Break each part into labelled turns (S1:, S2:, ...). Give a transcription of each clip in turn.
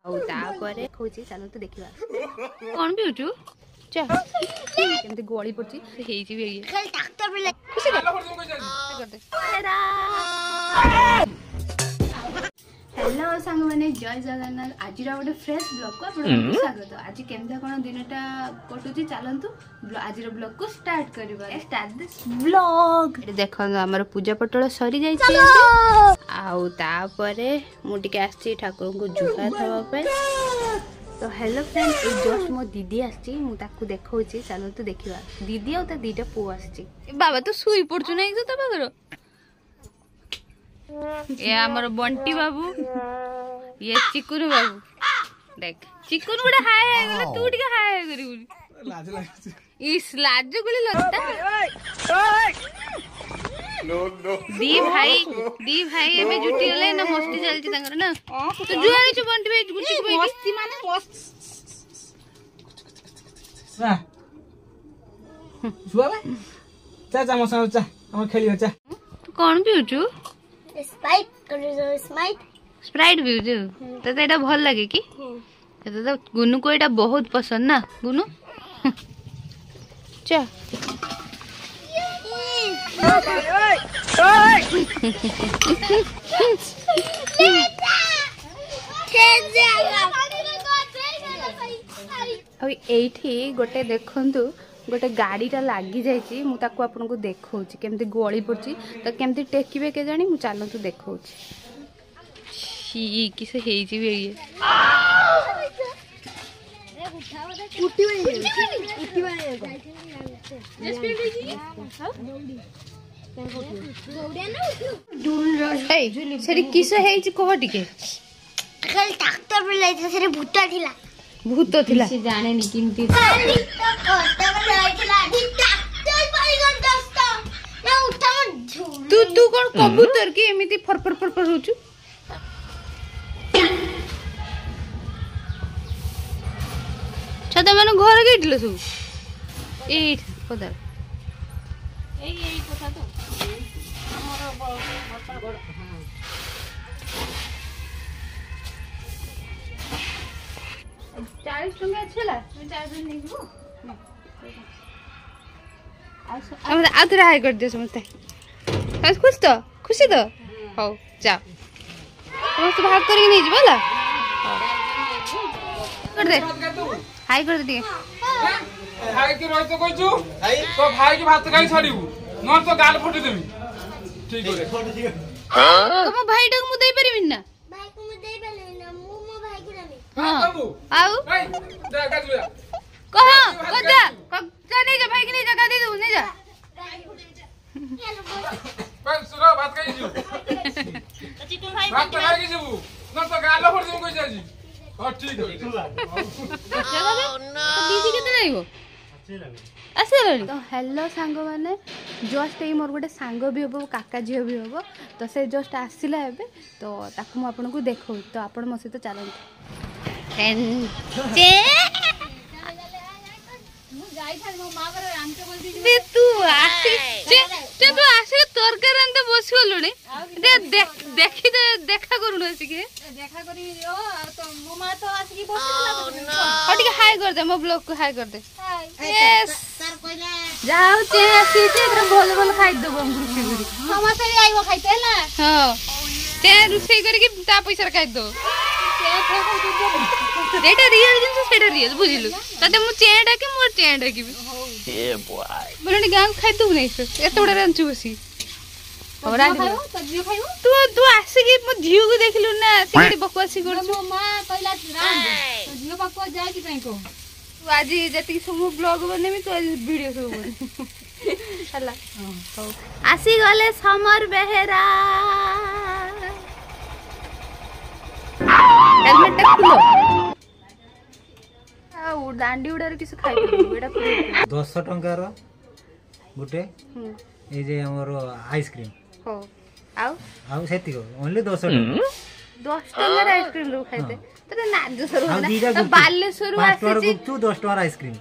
S1: ଆଉ ତାପରେ ଖୋଜି ଚାଲନ୍ତୁ ଦେଖିବା କଣ ପିଉଛୁ ଚା କେମିତି ଗଳି ପଡୁଛି ହେଇଛି ବି ଖାଲି ଡାକ୍ତର ବି ଖୁସି କରିଦେ हेलो सांग मैंने जय जगन्नाथ आज गोटे फ्रेश ब्लॉग को आपको स्वागत आज केमता कौन दिनटा कटुची चलतु आज ब्लॉग को स्टार्ट करबा स्टार्ट दिस ब्लॉग देखो हमर पूजा पटल सरी जाई छी आउ तापरे मु टिके आछि ठाकुर को जुहा थवा पे तो हेलो फ्रेंड ए जस्ट मो दीदी आछि मु ताकू देखौची चलतु देखिबा दीदी आ त दीटा पु आछि बाबा तो सुई पड़छु नै तो तबा ये हमारे बंटी बाबू ये चिकुन बाबू देख चिकुन गुडा हाय गला तू टिके हाय करी लाज लाग इस लाज गुली लता नो नो दी भाई एमे जुटी गले ना मस्ती चलची तांगर ना तो जुआरी छु बंटी भाई गुची भाई मस्ती माने मस्त रा जुआ बे चा चा मसा चा हम खेलियो चा कोन पिउचू स्प्राइट भी तो एटा भल लगे कि तो गुनु को एटा बहुत पसंद ना गुनु चा एठी गोटे देखंतु गोटे गाड़ीटा लगी जाइए मुझे आपको देखा केमती गली पड़ी तो केमती टेकिबे के जानी मुझे चलतु देखा किस किस कह टिके भूत भूत थिला से जाने नी किंती तू तू कौन कबूतर की एमिति फरफर फरफर होचु छदा माने घर गेटले सब ए पदर ए कोठा तो हमर बड़पा बड़ हां 40 टंका छला मैं 4 दिन नहीं गो हम आधरा हाय कर दे समझते बस खुशी तो हो जा समस्त भाग करके नहीं जीवला कर दे हाय कर दे
S2: हाय के रोय तो कहजू तो भाई के भात खाई छाड़ीबू न तो गाल फटी देबी ठीक है
S1: तुम भाई डग मु देई परिबिन ना
S3: भाई को मु देई परिबिन ना मु भाई को रामी
S1: हां आउ
S2: ए जा जुया
S1: कह जा नहीं जा भाई की नहीं जा दे दू नहीं जा
S2: पर सुनो बात कही छु चिटू भाई बात कही छु न तो गाल फटी देबू कहि जाजी हां ठीक है
S1: दीदी केते रहइबो अच्छे लगे तो हेलो सांग माने जस्ट ए मोर गोटे सांग भी हम काका झील भी हम तो से जस्ट आसला एबे तो ताकू मु आपन को देखौ तो आपण मो सहित चलंत तू आसे तरकारी आनते बस गलुनी देखी देखा करू देखा करी तो मो मा तो आसी बस ठीक हाय कर दे मो ब्लॉग को हाय कर दे यस सर कहला जाऊ चे आसी चे भल भल खाइ दबो गुरुसी गुरी समोसा भी आइबो खाइते हला हां चे रुसई करके ता पैसा खाइ दो एटा रियल जिंस सेटा रियल बुझिलु तते मु चेडा के मोर चेडा की ए बॉय बोलनी गांव खाइ दउ नै एते बडा रांचु बसी और आ तू तू आसी की मो झिउ को देखलु ना सिगडी बकवासी करछु मो मां कहला रांद झिउ बकवा जाय की पई को तू आज जति समु ब्लॉग बनेमी तो वीडियो सब बने हला आसी गले समर बेहेरा हेलमेट खुलो आ दांडी उडार किस खाइ एटा
S4: 10 टंका रो गुटे ए जे हमर आइसक्रीम
S1: हो आउ
S4: सेति को ओनली 10 टंका
S1: 10 टंका आइसक्रीम लो खाइते तरे नाजो सरो ना बालेश्वर आसी छी
S4: तू 10 टंका आइसक्रीम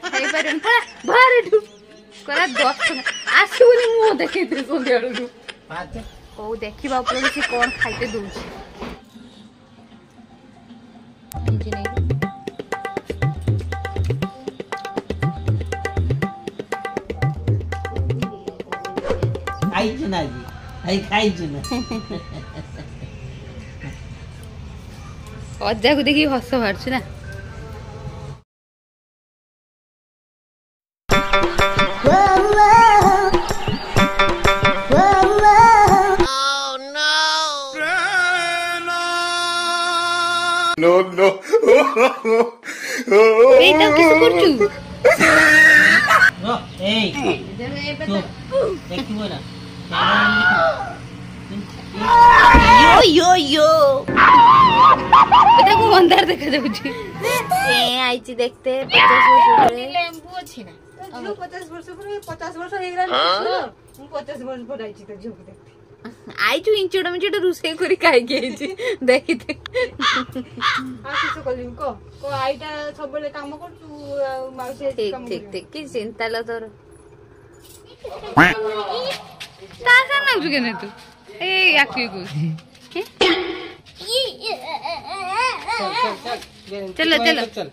S1: खाइ परन भारे ठु करा 10 टंका आसी बोली मु देखैते सोंदेळु पाते ओ देखिबा अपन से कोन खाइते दउ भुजी नहीं
S5: खाइछु ना जी आई खाइछु ना
S1: अजा को देखि हस बाहर ना
S6: No, no.
S1: এইটা কিছু করছু
S5: रो ए देखिबो ना
S1: यो यो এটা খুব অন্ধার দেখা যাচ্ছে এ আইছি দেখতে 50 বছর পরে লেম্বু আছে না 50 বছর পরে 50 বছর হয়ে গেল ମୁଁ 50 ବର୍ଷ ପରେ ଆଇଛି ତ ଝିଅକୁ ଦେଖତେ ଆଇଛୁ ଇଞ୍ଚଡ ମିଞ୍ଚଡ ରୋଷେଇ କରି ଖାଇକି ଆଇଛି ଦେଖିତେ ଆଉ କିଛି କରିବି କହ ଆଇଟା ସବୁବେଳେ କାମ କରୁଛୁ ଆଉ ମାଉସୀ କାମ ଠିକ ଠିକ କି ଚିନ୍ତା ଲ ତୋର ତା ସାନ ନାଗୁଛୁ କେନେ ତୁ ଏଇ ଆକୁ କହୁଛି चलो चलो
S5: चल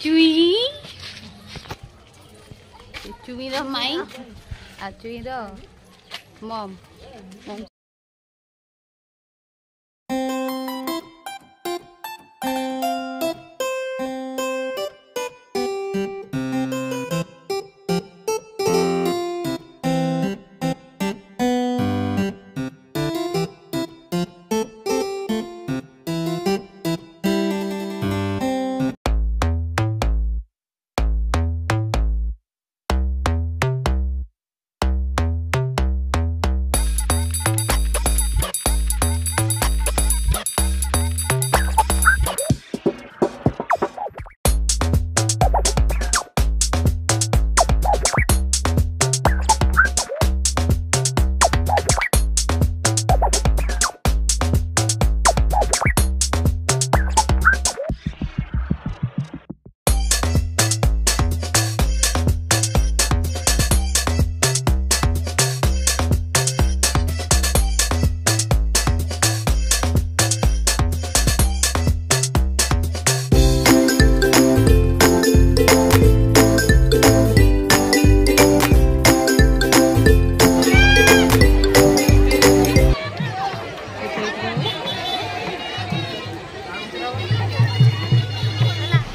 S1: चुई चुई रो माई आ चुई रो मम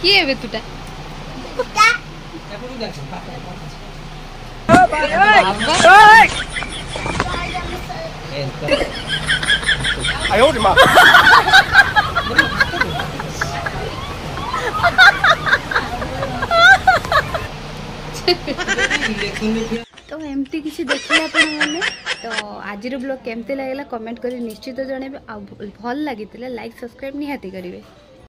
S1: किए बे तुटा तो एमती किसी देखिए आपण माने तो आज ब्लॉग केमती लगेगा कमेंट करी निश्चित जनइबे आ भल लगी लाइक सब्सक्राइब निहाती करेंगे।